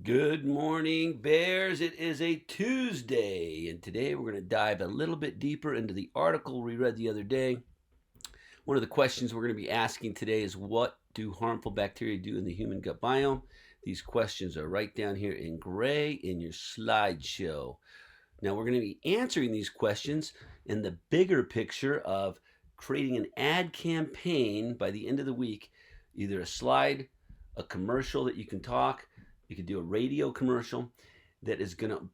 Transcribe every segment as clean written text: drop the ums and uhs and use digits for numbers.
Good morning, Bears. It is a Tuesday, and today we're going to dive a little bit deeper into the article we read the other day. One of the questions we're going to be asking today is, what do harmful bacteria do in the human gut biome? These questions are right down here in gray in your slideshow. Now, we're going to be answering these questions in the bigger picture of creating an ad campaign by the end of the week, either a slide, a commercial that you can talk. You could do a radio commercial that is going to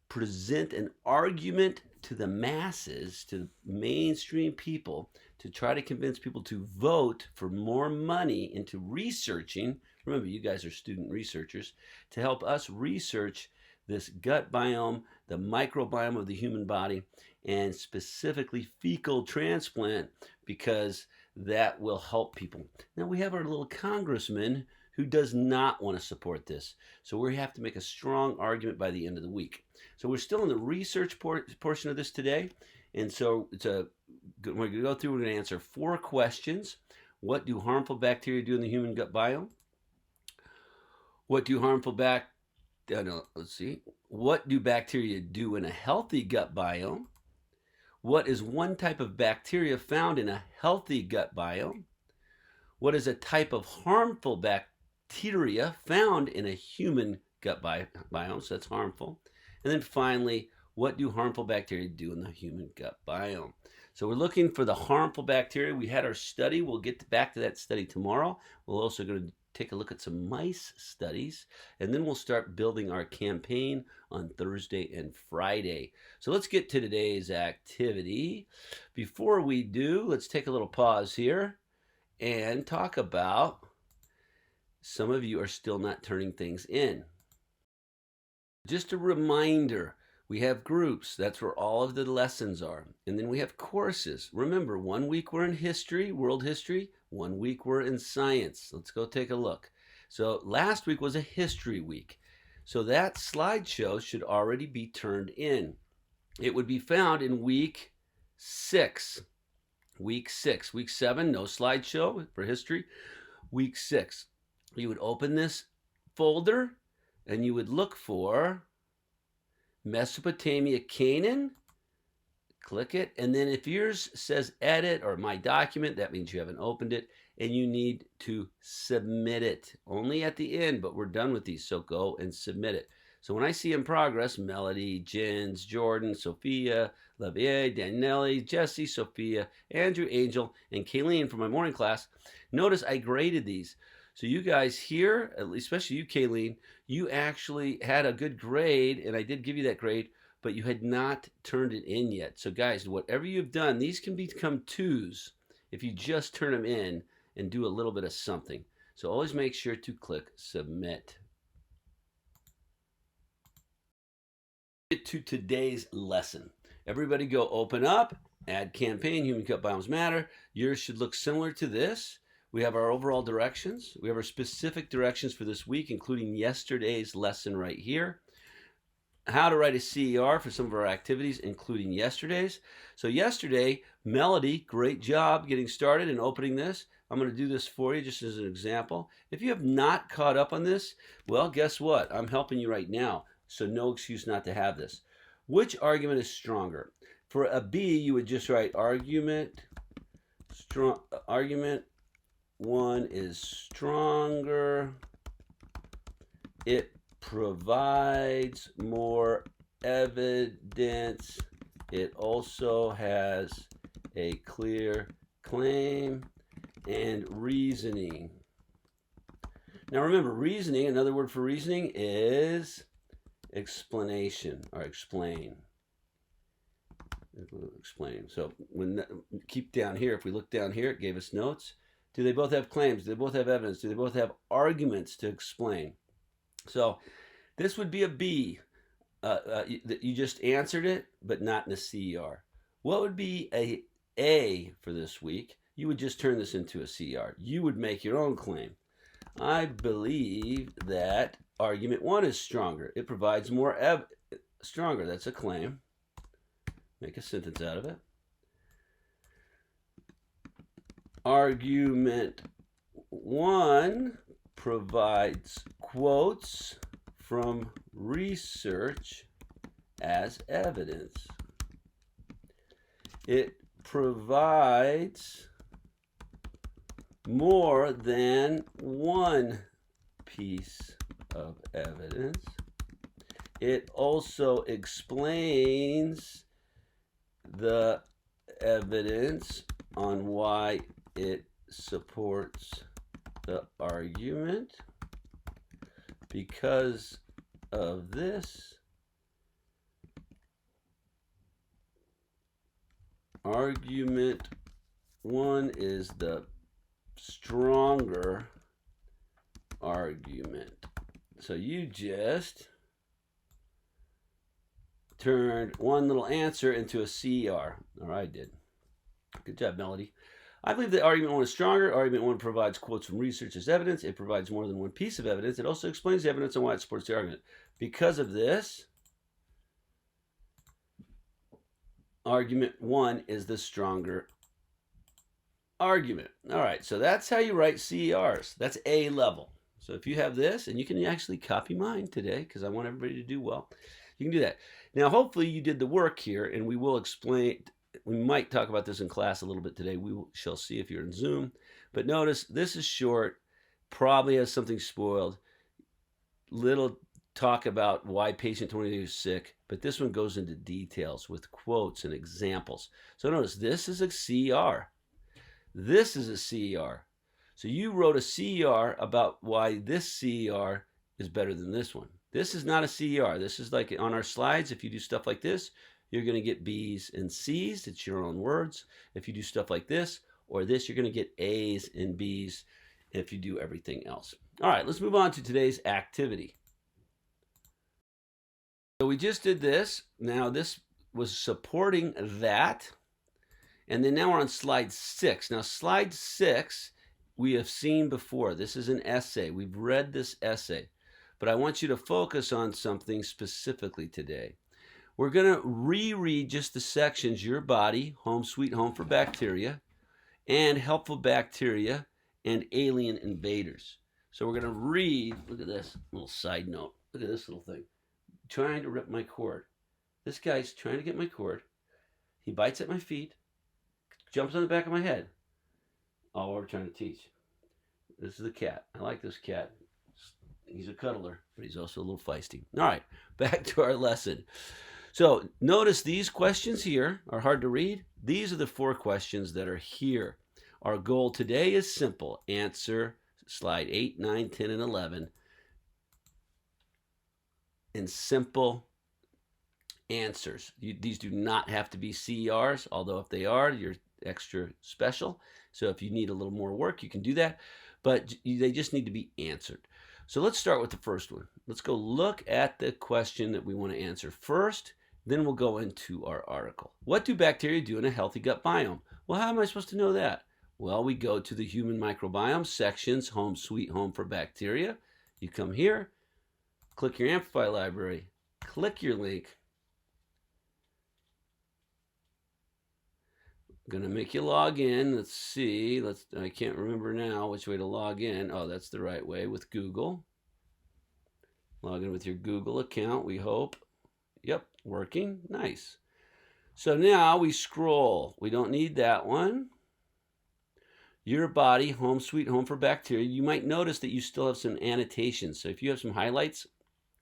present an argument to the masses, to mainstream people, to try to convince people to vote for more money into researching. Remember, you guys are student researchers, to help us research this gut biome, the microbiome of the human body, and specifically fecal transplant, because that will help people. Now, we have our little congressman who does not want to support this. So we have to make a strong argument by the end of the week. So we're still in the research portion of this today. And so we're going to go through, we're going to answer 4 questions. What do harmful bacteria do in the human gut biome? What do What do bacteria do in a healthy gut biome? What is one type of bacteria found in a healthy gut biome? What is a type of harmful bacteria found in a human gut biome, so that's harmful. And then finally, what do harmful bacteria do in the human gut biome? So we're looking for the harmful bacteria. We had our study. We'll get back to that study tomorrow. We're also going to take a look at some mice studies, and then we'll start building our campaign on Thursday and Friday. So let's get to today's activity. Before we do, let's take a little pause here and talk about, some of you are still not turning things in. Just a reminder, we have groups. That's where all of the lessons are. And then we have courses. Remember, 1 week we're in history, world history. 1 week we're in science. Let's go take a look. So last week was a history week. So that slideshow should already be turned in. It would be found in week 6. Week 6. Week 7, no slideshow for history. Week 6. You would open this folder and you would look for Mesopotamia, Canaan. Click it. And then if yours says edit or my document, that means you haven't opened it and you need to submit it. Only at the end, but we're done with these. So go and submit it. So when I see in progress, Melody, Jens, Jordan, Sophia, Lavier, Danielle, Jesse, Sophia, Andrew, Angel, and Kayleen from my morning class, notice I graded these. So you guys here, especially you, Kayleen, you actually had a good grade, and I did give you that grade, but you had not turned it in yet. So guys, whatever you've done, these can become 2s if you just turn them in and do a little bit of something. So always make sure to click submit. Get to today's lesson. Everybody go open up, add campaign, human gut biomes matter. Yours should look similar to this. We have our overall directions. We have our specific directions for this week, including yesterday's lesson right here. How to write a CER for some of our activities, including yesterday's. So yesterday, Melody, great job getting started and opening this. I'm going to do this for you just as an example. If you have not caught up on this, well, guess what? I'm helping you right now. So no excuse not to have this. Which argument is stronger? For a B, you would just write argument 1 is stronger. It provides more evidence. It also has a clear claim and reasoning. Now remember, reasoning, another word for reasoning is explanation or explain. Explain. So keep down here, if we look down here, it gave us notes. Do they both have claims? Do they both have evidence? Do they both have arguments to explain? So this would be a B. You just answered it, but not in a CER. What would be A for this week? You would just turn this into a CER. You would make your own claim. I believe that argument 1 is stronger. It provides more stronger. That's a claim. Make a sentence out of it. Argument 1 provides quotes from research as evidence. It provides more than one piece of evidence. It also explains the evidence on why it supports the argument. Because of this, argument 1 is the stronger argument. So you just turned one little answer into a CER. Or I did. Good job, Melody. I believe that argument 1 is stronger. Argument 1 provides quotes from research as evidence. It provides more than one piece of evidence. It also explains the evidence on why it supports the argument. Because of this, argument 1 is the stronger argument. All right, so that's how you write CERs. That's A level. So if you have this, and you can actually copy mine today because I want everybody to do well, you can do that. Now, hopefully you did the work here, and we will explain. We might talk about this in class a little bit today. We shall see if you're in Zoom. But notice this is short, probably has something spoiled. Little talk about why patient 22 is sick, but this one goes into details with quotes and examples. So notice this is a CER. This is a CER. So you wrote a CER about why this CER is better than this one. This is not a CER. This is like on our slides. If you do stuff like this, you're going to get B's and C's. It's your own words. If you do stuff like this or this, you're going to get A's and B's if you do everything else. All right, let's move on to today's activity. So we just did this. Now this was supporting that. And then now we're on slide 6. Now slide 6 we have seen before. This is an essay. We've read this essay. But I want you to focus on something specifically today. We're going to reread just the sections, your body, home sweet home for bacteria, and helpful bacteria, and alien invaders. So we're going to read, look at this little side note. Look at this little thing. Trying to rip my cord. This guy's trying to get my cord. He bites at my feet, jumps on the back of my head. All we're trying to teach. This is the cat. I like this cat. He's a cuddler, but he's also a little feisty. All right, back to our lesson. So notice these questions here are hard to read. These are the 4 questions that are here. Our goal today is simple. Answer slide 8, 9, 10, and 11 in simple answers. These do not have to be CERs, although if they are, you're extra special. So if you need a little more work, you can do that. But they just need to be answered. So let's start with the first one. Let's go look at the question that we want to answer first. Then we'll go into our article. What do bacteria do in a healthy gut biome? Well, how am I supposed to know that? Well, we go to the human microbiome sections, home sweet home for bacteria. You come here, click your Amplify library, click your link. I'm going to make you log in. Let's see. I can't remember now which way to log in. Oh, that's the right way with Google. Log in with your Google account, we hope. Yep, working. Nice. So now we scroll. We don't need that one. Your body, home sweet home for bacteria. You might notice that you still have some annotations. So if you have some highlights,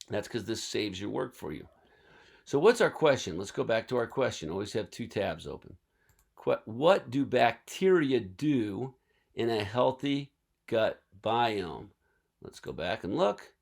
that's because this saves your work for you. So what's our question? Let's go back to our question. Always have 2 tabs open. What do bacteria do in a healthy gut biome? Let's go back and look.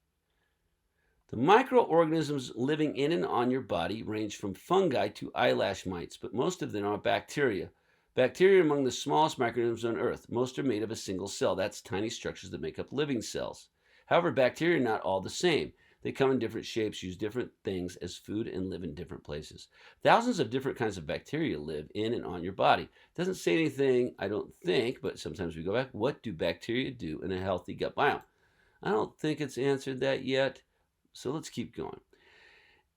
The microorganisms living in and on your body range from fungi to eyelash mites, but most of them are bacteria. Bacteria are among the smallest microorganisms on Earth. Most are made of a single cell. That's tiny structures that make up living cells. However, bacteria are not all the same. They come in different shapes, use different things as food, and live in different places. Thousands of different kinds of bacteria live in and on your body. It doesn't say anything, I don't think, but sometimes we go back. What do bacteria do in a healthy gut biome? I don't think it's answered that yet, so let's keep going.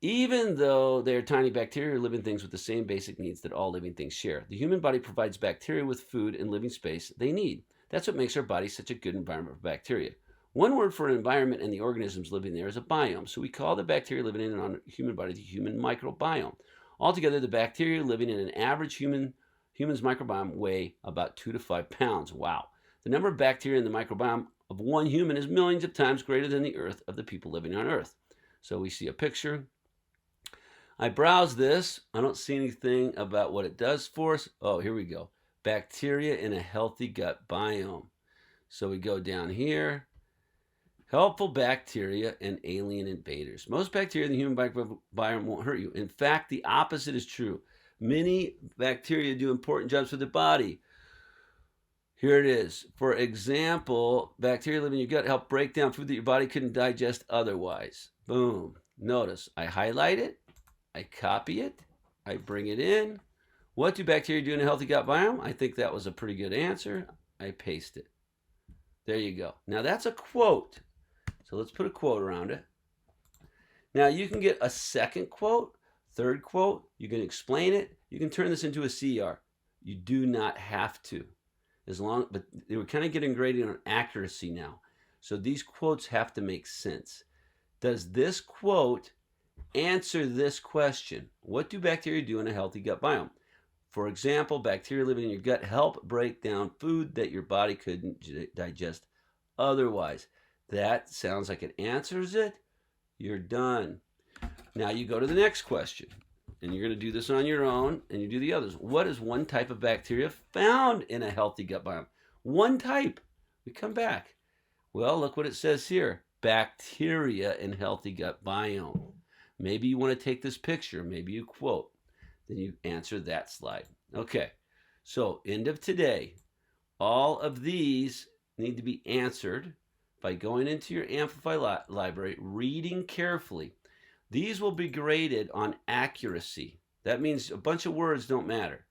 Even though they're tiny bacteria, living things with the same basic needs that all living things share. The human body provides bacteria with food and living space they need. That's what makes our body such a good environment for bacteria. One word for an environment and the organisms living there is a biome. So we call the bacteria living in a human body the human microbiome. Altogether, the bacteria living in an average human's microbiome weigh about 2 to 5 pounds. Wow. The number of bacteria in the microbiome of one human is millions of times greater than the Earth of the people living on Earth. So we see a picture. I browse this. I don't see anything about what it does for us. Oh, here we go. Bacteria in a healthy gut biome. So we go down here. Helpful bacteria and alien invaders. Most bacteria in the human microbiome won't hurt you. In fact, the opposite is true. Many bacteria do important jobs for the body. Here it is. For example, bacteria living in your gut help break down food that your body couldn't digest otherwise. Boom. Notice, I highlight it, I copy it, I bring it in. What do bacteria do in a healthy gut biome? I think that was a pretty good answer. I paste it. There you go. Now that's a quote. So let's put a quote around it. Now you can get a second quote, third quote. You can explain it. You can turn this into a CR. You do not have to. But they were kind of getting graded on accuracy now. So these quotes have to make sense. Does this quote answer this question? What do bacteria do in a healthy gut biome? For example, bacteria living in your gut help break down food that your body couldn't digest otherwise. That sounds like it answers it. You're done. Now you go to the next question. And you're going to do this on your own, and you do the others. What is one type of bacteria found in a healthy gut biome? One type. We come back. Well, look what it says here. Bacteria in healthy gut biome. Maybe you want to take this picture. Maybe you quote. Then you answer that slide. Okay. So, end of today. All of these need to be answered by going into your Amplify library, reading carefully. These will be graded on accuracy. That means a bunch of words don't matter.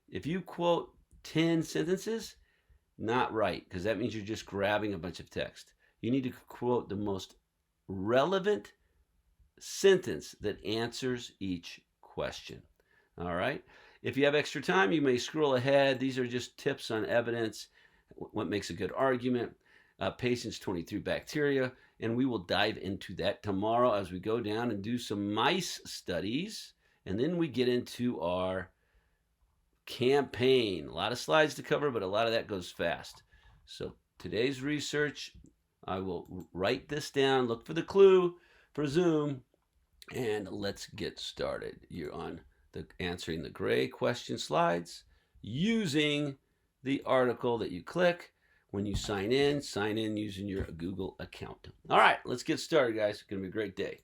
If you quote 10 sentences, not right, because that means you're just grabbing a bunch of text. You need to quote the most relevant sentence that answers each question. All right? If you have extra time, you may scroll ahead. These are just tips on evidence, what makes a good argument, patients 23 bacteria, and we will dive into that tomorrow as we go down and do some mice studies, and then we get into our campaign. A lot of slides to cover, but a lot of that goes fast. So today's research, I will write this down, look for the clue for Zoom, and let's get started. You're on answering the gray question slides using the article that you click. When you sign in using your Google account. All right, let's get started, guys. It's going to be a great day.